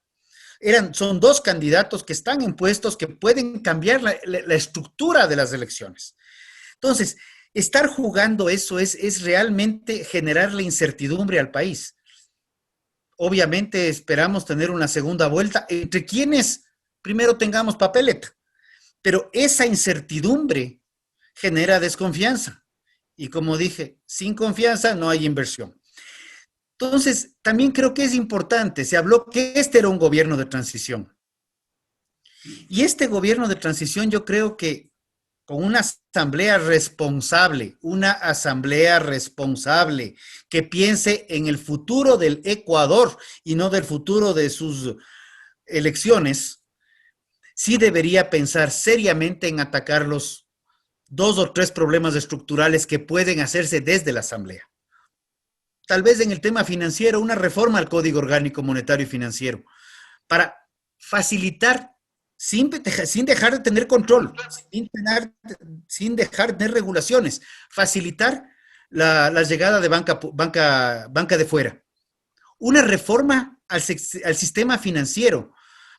Speaker 3: Son dos candidatos que están en puestos que pueden cambiar la estructura de las elecciones. Entonces, estar jugando eso es realmente generarle incertidumbre al país. Obviamente esperamos tener una segunda vuelta entre quienes primero tengamos papeleta, pero esa incertidumbre genera desconfianza. Y como dije, sin confianza no hay inversión. Entonces, también creo que es importante, se habló que este era un gobierno de transición. Y este gobierno de transición yo creo que con una asamblea responsable que piense en el futuro del Ecuador y no del futuro de sus elecciones, sí debería pensar seriamente en atacar los 2 o 3 problemas estructurales que pueden hacerse desde la asamblea. Tal vez en el tema financiero, una reforma al Código Orgánico Monetario y Financiero para facilitar, sin dejar de tener control, sin dejar de tener regulaciones, facilitar la llegada de banca de fuera. Una reforma al sistema financiero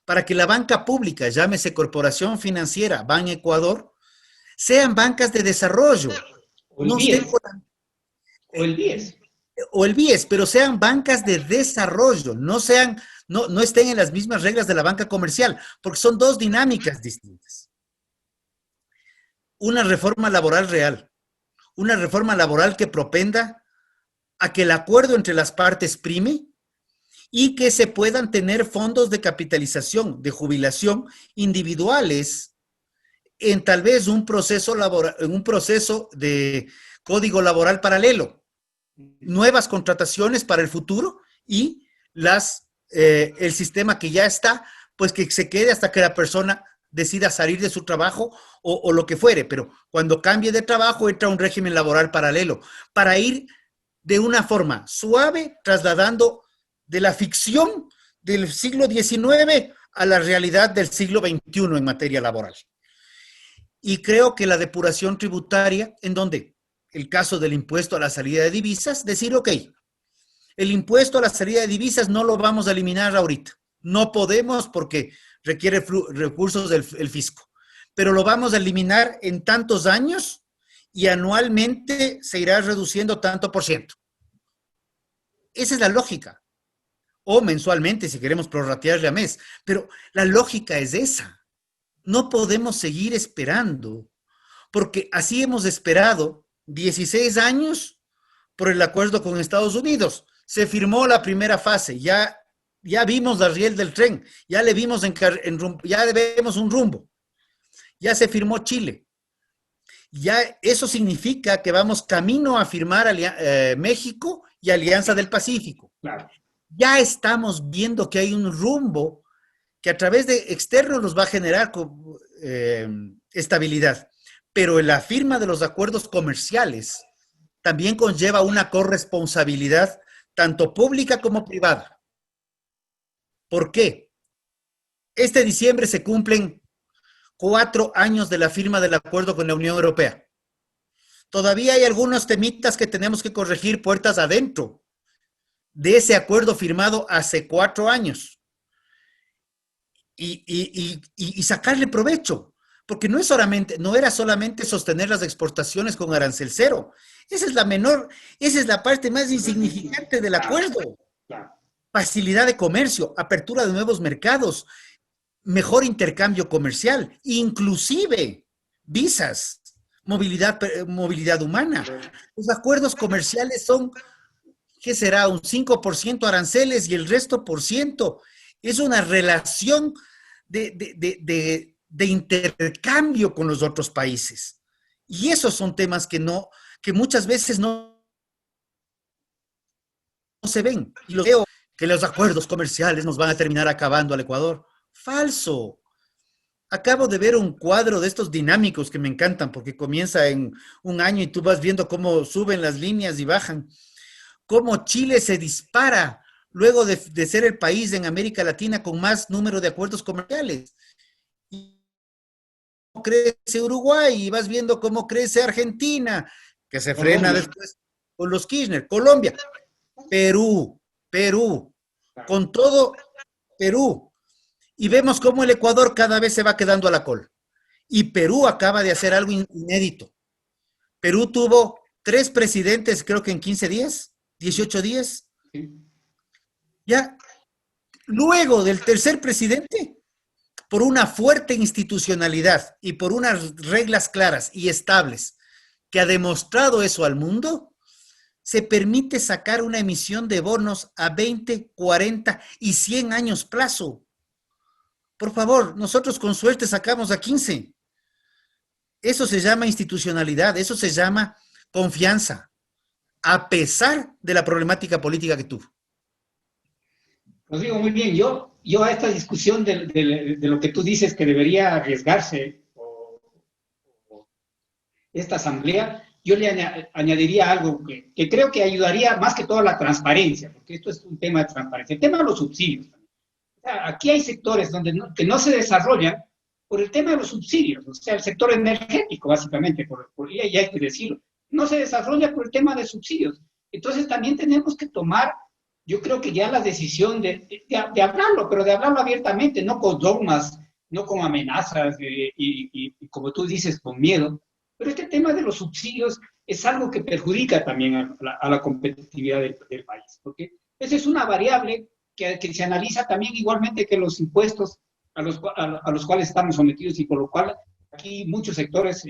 Speaker 3: para que la banca pública, llámese Corporación Financiera, Ban Ecuador, sean bancas de desarrollo.
Speaker 2: O el BIES. O el BIES.
Speaker 3: O el BIES, pero sean bancas de desarrollo, no estén en las mismas reglas de la banca comercial, porque son dos dinámicas distintas. Una reforma laboral real, una reforma laboral que propenda a que el acuerdo entre las partes prime y que se puedan tener fondos de capitalización, de jubilación individuales en tal vez un proceso de código laboral paralelo. Nuevas contrataciones para el futuro y el sistema que ya está, pues que se quede hasta que la persona decida salir de su trabajo o lo que fuere, pero cuando cambie de trabajo entra un régimen laboral paralelo para ir de una forma suave trasladando de la ficción del siglo XIX a la realidad del siglo XXI en materia laboral. Y creo que la depuración tributaria, en donde el caso del impuesto a la salida de divisas, decir, ok, El impuesto a la salida de divisas no lo vamos a eliminar ahorita. No podemos porque requiere recursos del el fisco. Pero lo vamos a eliminar en tantos años y anualmente se irá reduciendo tanto por ciento. Esa es la lógica. O mensualmente, si queremos prorratearle a mes. Pero la lógica es esa. No podemos seguir esperando, porque así hemos esperado 16 años por el acuerdo con Estados Unidos. Se firmó la primera fase, ya vimos la riel del tren, ya le vimos ya vemos un rumbo, ya se firmó Chile. Ya eso significa que vamos camino a firmar México y Alianza del Pacífico.
Speaker 2: Claro.
Speaker 3: Ya estamos viendo que hay un rumbo que a través de externos nos va a generar estabilidad. Pero la firma de los acuerdos comerciales también conlleva una corresponsabilidad tanto pública como privada. ¿Por qué? Este diciembre se cumplen 4 años de la firma del acuerdo con la Unión Europea. Todavía hay algunos temitas que tenemos que corregir puertas adentro de ese acuerdo firmado hace 4 años y sacarle provecho, porque no era solamente sostener las exportaciones con arancel cero. Esa es la parte más insignificante del acuerdo. Facilidad de comercio, apertura de nuevos mercados, mejor intercambio comercial, inclusive visas, movilidad humana. Los acuerdos comerciales son, ¿qué será? Un 5% aranceles y el resto por ciento. Es una relación de intercambio con los otros países. Y esos son temas que muchas veces no se ven. Y lo veo que los acuerdos comerciales nos van a terminar acabando al Ecuador. Falso. Acabo de ver un cuadro de estos dinámicos que me encantan porque comienza en un año y tú vas viendo cómo suben las líneas y bajan. Cómo Chile se dispara luego de ser el país en América Latina con más número de acuerdos comerciales. Y cómo crece Uruguay y vas viendo cómo crece Argentina, que se frena después con los Kirchner. Colombia, Perú, con todo Perú. Y vemos cómo el Ecuador cada vez se va quedando a la cola. Y Perú acaba de hacer algo inédito. Perú tuvo 3 presidentes, creo que en 15 días, 18 días. Ya, luego del tercer presidente, por una fuerte institucionalidad y por unas reglas claras y estables que ha demostrado eso al mundo, se permite sacar una emisión de bonos a 20, 40 y 100 años plazo. Por favor, nosotros con suerte sacamos a 15. Eso se llama institucionalidad, eso se llama confianza, a pesar de la problemática política que tuvo.
Speaker 2: Lo digo muy bien. Yo a esta discusión de lo que tú dices que debería arriesgarse esta asamblea, yo le añadiría algo que creo que ayudaría más que todo a la transparencia, porque esto es un tema de transparencia. El tema de los subsidios. O sea, aquí hay sectores que no se desarrollan por el tema de los subsidios, o sea, el sector energético, básicamente, y hay que decirlo, no se desarrolla por el tema de subsidios. Entonces también tenemos que tomar, yo creo que ya la decisión de hablarlo, pero de hablarlo abiertamente, no con dogmas, no con amenazas y como tú dices, con miedo. Pero este tema de los subsidios es algo que perjudica también a la competitividad del país, porque esa es una variable que se analiza también igualmente que los impuestos a los cuales estamos sometidos y por lo cual aquí muchos sectores,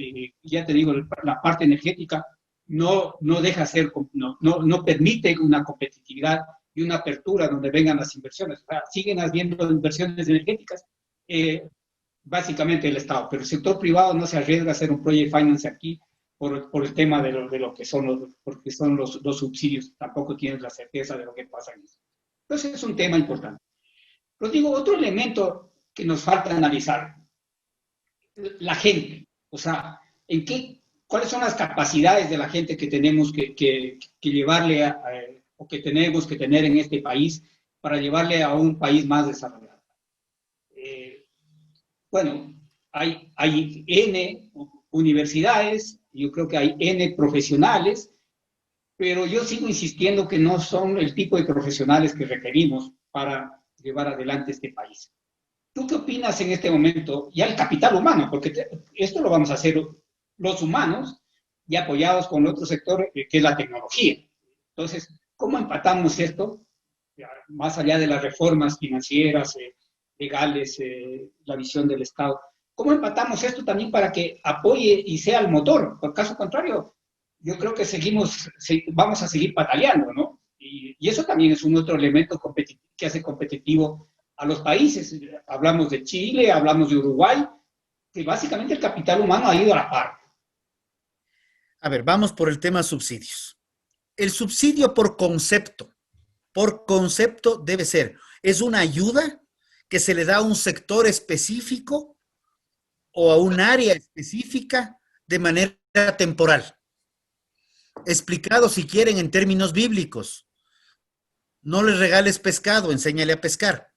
Speaker 2: ya te digo, la parte energética no deja ser, no permite una competitividad y una apertura donde vengan las inversiones. O sea, siguen habiendo inversiones energéticas, básicamente el Estado, pero el sector privado no se arriesga a hacer un project finance aquí por el tema de lo que son porque son los subsidios, tampoco tienes la certeza de lo que pasa en eso. Entonces es un tema importante. Pero digo, otro elemento que nos falta analizar, la gente, o sea, ¿cuáles son las capacidades de la gente que tenemos que llevarle o que tenemos que tener en este país para llevarle a un país más desarrollado? Bueno, hay N universidades, yo creo que hay N profesionales, pero yo sigo insistiendo que no son el tipo de profesionales que requerimos para llevar adelante este país. ¿Tú qué opinas en este momento? Ya el capital humano, porque esto lo vamos a hacer los humanos y apoyados con otro sector que es la tecnología. Entonces, ¿cómo empatamos esto? Más allá de las reformas financieras, legales, la visión del Estado. ¿Cómo empatamos esto también para que apoye y sea el motor? Por caso contrario, yo creo que vamos a seguir pataleando, ¿no? Y eso también es un otro elemento que hace competitivo a los países. Hablamos de Chile, hablamos de Uruguay, que básicamente el capital humano ha ido a la par.
Speaker 3: A ver, vamos por el tema subsidios. El subsidio por concepto debe ser, es una ayuda que se le da a un sector específico o a un área específica de manera temporal. Explicado, si quieren, en términos bíblicos. No les regales pescado, enséñale a pescar.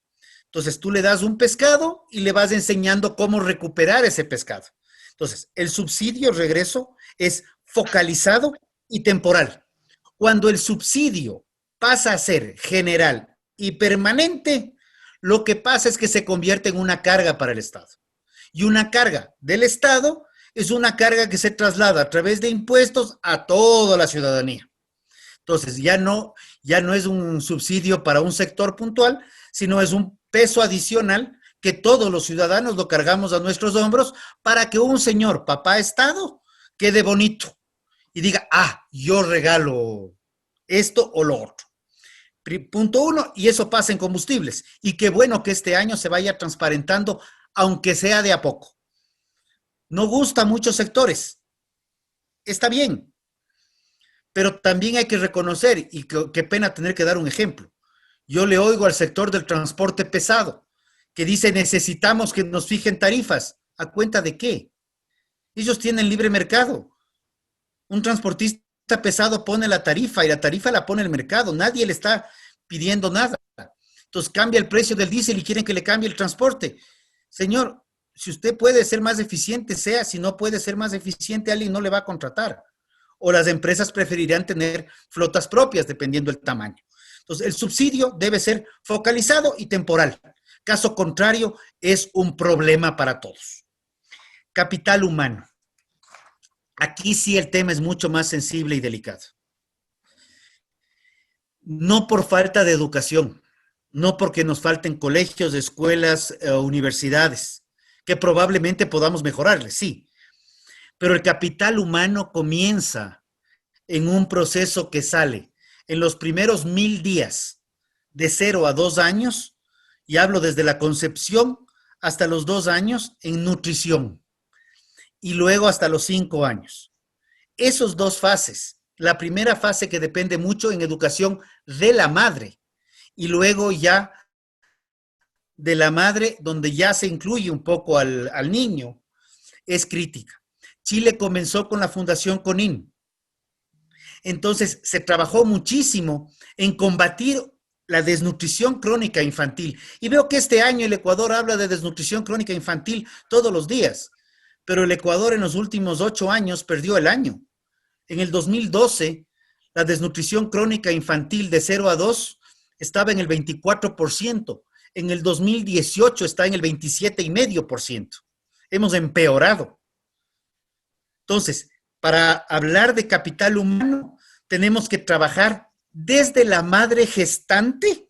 Speaker 3: Entonces, tú le das un pescado y le vas enseñando cómo recuperar ese pescado. Entonces, el subsidio, regreso, es focalizado y temporal. Cuando el subsidio pasa a ser general y permanente, lo que pasa es que se convierte en una carga para el Estado. Y una carga del Estado es una carga que se traslada a través de impuestos a toda la ciudadanía. Entonces, ya no es un subsidio para un sector puntual, sino es un peso adicional que todos los ciudadanos lo cargamos a nuestros hombros para que un señor papá Estado quede bonito y diga, yo regalo esto o lo otro. Punto uno, y eso pasa en combustibles. Y qué bueno que este año se vaya transparentando, aunque sea de a poco. No gusta a muchos sectores. Está bien. Pero también hay que reconocer, y qué pena tener que dar un ejemplo. Yo le oigo al sector del transporte pesado, que dice necesitamos que nos fijen tarifas. ¿A cuenta de qué? Ellos tienen libre mercado. Un transportista pesado pone la tarifa y la tarifa la pone el mercado. Nadie le está pidiendo nada. Entonces cambia el precio del diésel y quieren que le cambie el transporte. Señor, si usted puede ser más eficiente, sea. Si no puede ser más eficiente, alguien no le va a contratar. O las empresas preferirán tener flotas propias, dependiendo del tamaño. Entonces, el subsidio debe ser focalizado y temporal. Caso contrario, es un problema para todos. Capital humano. Aquí sí el tema es mucho más sensible y delicado. No por falta de educación, no porque nos falten colegios, escuelas, universidades, que probablemente podamos mejorarles, sí. Pero el capital humano comienza en un proceso que sale en los primeros 1000 días, de 0 a 2 años, y hablo desde la concepción hasta los 2 años en nutrición, y luego hasta los 5 años. Esos dos fases, la primera fase que depende mucho en educación de la madre, y luego ya de la madre, donde ya se incluye un poco al niño, es crítica. Chile comenzó con la Fundación CONIN. Entonces, se trabajó muchísimo en combatir la desnutrición crónica infantil. Y veo que este año el Ecuador habla de desnutrición crónica infantil todos los días, pero el Ecuador en los últimos 8 años perdió el año. En el 2012, la desnutrición crónica infantil de 0 a 2 estaba en el 24%. En el 2018 está en el 27,5%. Hemos empeorado. Entonces, para hablar de capital humano, tenemos que trabajar desde la madre gestante,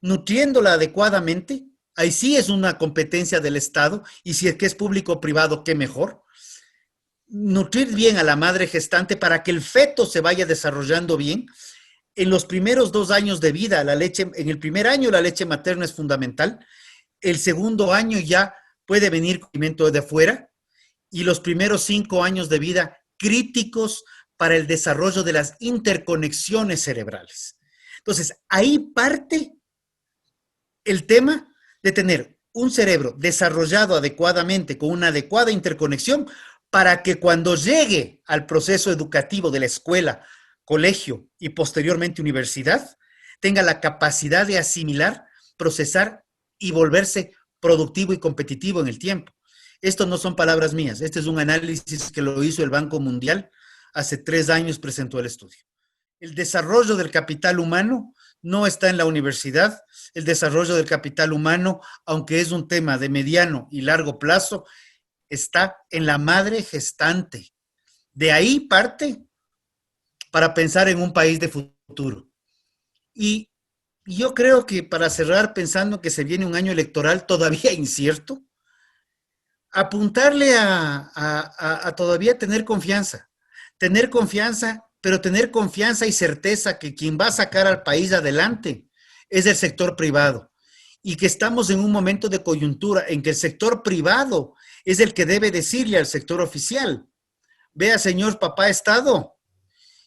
Speaker 3: nutriéndola adecuadamente. Ahí sí es una competencia del Estado, y si es que es público o privado, qué mejor. Nutrir bien a la madre gestante para que el feto se vaya desarrollando bien. En los primeros 2 años de vida, en el primer año la leche materna es fundamental. El segundo año ya puede venir alimento de afuera. Y los primeros 5 años de vida críticos para el desarrollo de las interconexiones cerebrales. Entonces, ahí parte el tema de tener un cerebro desarrollado adecuadamente, con una adecuada interconexión, para que cuando llegue al proceso educativo de la escuela, colegio y posteriormente universidad, tenga la capacidad de asimilar, procesar y volverse productivo y competitivo en el tiempo. Esto no son palabras mías, este es un análisis que lo hizo el Banco Mundial, hace 3 años presentó el estudio. El desarrollo del capital humano no está en la universidad. El desarrollo del capital humano, aunque es un tema de mediano y largo plazo, está en la madre gestante. De ahí parte para pensar en un país de futuro. Y yo creo que para cerrar, pensando que se viene un año electoral todavía incierto, apuntarle a todavía tener confianza, pero tener confianza y certeza que quien va a sacar al país adelante es el sector privado y que estamos en un momento de coyuntura en que el sector privado es el que debe decirle al sector oficial, vea señor papá Estado,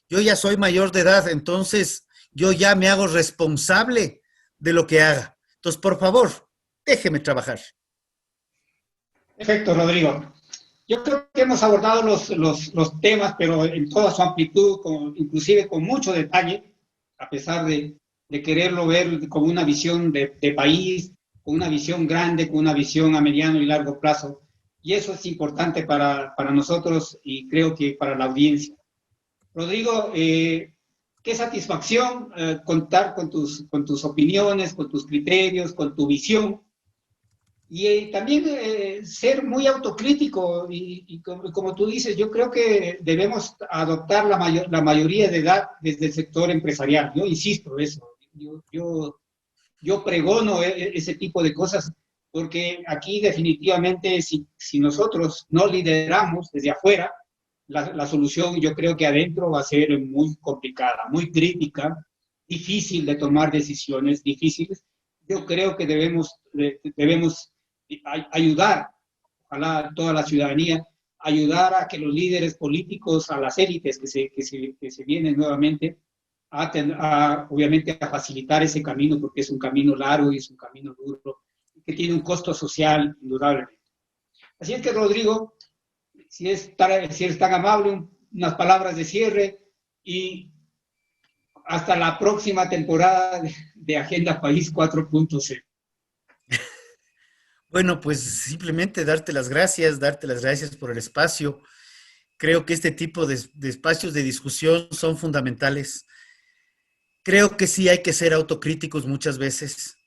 Speaker 3: yo ya soy mayor de edad, entonces yo ya me hago responsable de lo que haga. Entonces, por favor, déjeme trabajar.
Speaker 2: Perfecto, Rodrigo. Yo creo que hemos abordado los temas, pero en toda su amplitud, inclusive con mucho detalle, a pesar de quererlo ver con una visión de país, con una visión grande, con una visión a mediano y largo plazo. Y eso es importante para nosotros y creo que para la audiencia. Rodrigo, qué satisfacción contar con tus opiniones, con tus criterios, con tu visión. Y también ser muy autocrítico y como tú dices, yo creo que debemos adoptar la mayoría de edad desde el sector empresarial. Yo insisto eso, yo pregono ese tipo de cosas porque aquí definitivamente si nosotros no lideramos desde afuera, la solución yo creo que adentro va a ser muy complicada, muy crítica, difícil de tomar decisiones difíciles. Yo creo que debemos ayudar, ojalá toda la ciudadanía, ayudar a que los líderes políticos, a las élites que se vienen nuevamente, obviamente a facilitar ese camino, porque es un camino largo y es un camino duro, que tiene un costo social, indudablemente. Así es que, Rodrigo, si es tan amable, unas palabras de cierre y hasta la próxima temporada de Agenda País 4.0.
Speaker 3: Bueno, pues simplemente darte las gracias por el espacio. Creo que este tipo de espacios de discusión son fundamentales. Creo que sí hay que ser autocríticos muchas veces.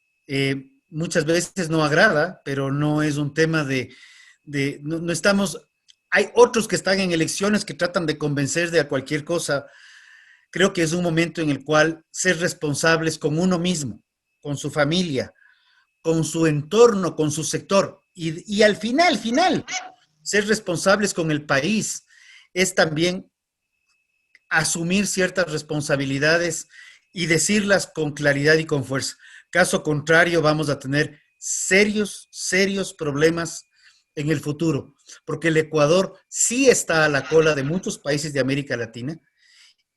Speaker 3: Muchas veces no agrada, pero no es un tema no estamos, hay otros que están en elecciones que tratan de convencer de cualquier cosa. Creo que es un momento en el cual ser responsables con uno mismo, con su familia, con su entorno, con su sector. Y al final, ser responsables con el país es también asumir ciertas responsabilidades y decirlas con claridad y con fuerza. Caso contrario, vamos a tener serios problemas en el futuro, porque el Ecuador sí está a la cola de muchos países de América Latina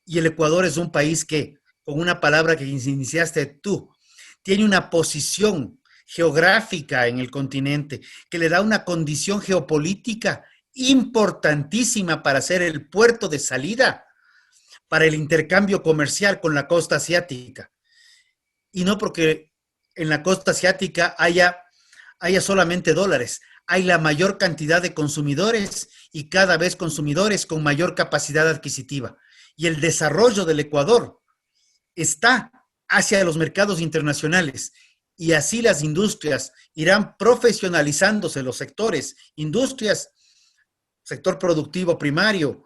Speaker 3: y el Ecuador es un país que, con una palabra que iniciaste tú, tiene una posición geográfica en el continente, que le da una condición geopolítica importantísima para ser el puerto de salida para el intercambio comercial con la costa asiática. Y no porque en la costa asiática haya solamente dólares, hay la mayor cantidad de consumidores y cada vez consumidores con mayor capacidad adquisitiva. Y el desarrollo del Ecuador está hacia los mercados internacionales. Y así las industrias irán profesionalizándose, los sectores, industrias, sector productivo primario,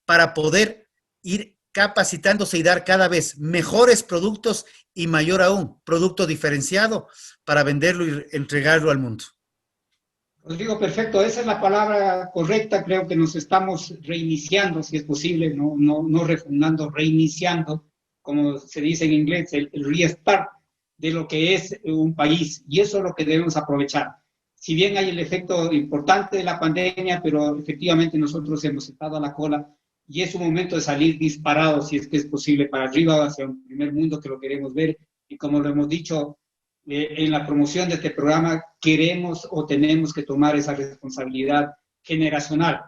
Speaker 3: para poder ir capacitándose y dar cada vez mejores productos y mayor aún, producto diferenciado para venderlo y entregarlo al mundo.
Speaker 2: Rodrigo, perfecto, esa es la palabra correcta, creo que nos estamos reiniciando, si es posible, no refundando, reiniciando, como se dice en inglés, el restart de lo que es un país, y eso es lo que debemos aprovechar. Si bien hay el efecto importante de la pandemia, pero efectivamente nosotros hemos estado a la cola, y es un momento de salir disparados, si es que es posible, para arriba, hacia un primer mundo que lo queremos ver, y como lo hemos dicho en la promoción de este programa, queremos o tenemos que tomar esa responsabilidad generacional,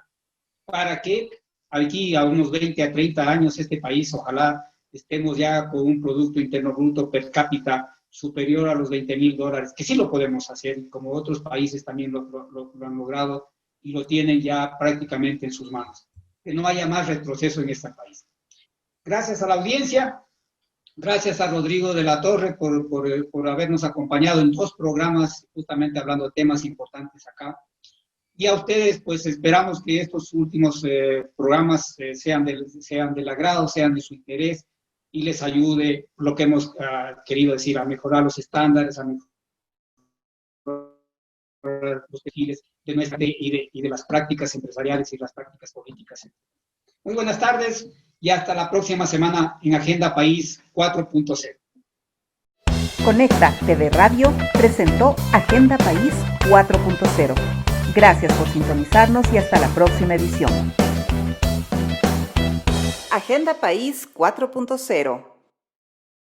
Speaker 2: para que aquí a unos 20 a 30 años este país, ojalá estemos ya con un Producto Interno Bruto per cápita superior a los $20,000, que sí lo podemos hacer, como otros países también lo han logrado y lo tienen ya prácticamente en sus manos. Que no haya más retroceso en este país. Gracias a la audiencia, gracias a Rodrigo de la Torre por habernos acompañado en 2 programas, justamente hablando de temas importantes acá. Y a ustedes, pues esperamos que estos últimos programas sean del agrado, sean de su interés y les ayude lo que hemos querido decir, a mejorar los estándares, a mejorar los perfiles de nuestra y de las prácticas empresariales y las prácticas políticas. Muy buenas tardes y hasta la próxima semana en Agenda País 4.0.
Speaker 1: Conecta TV Radio presentó Agenda País 4.0. Gracias por sintonizarnos y hasta la próxima edición. Agenda País 4.0.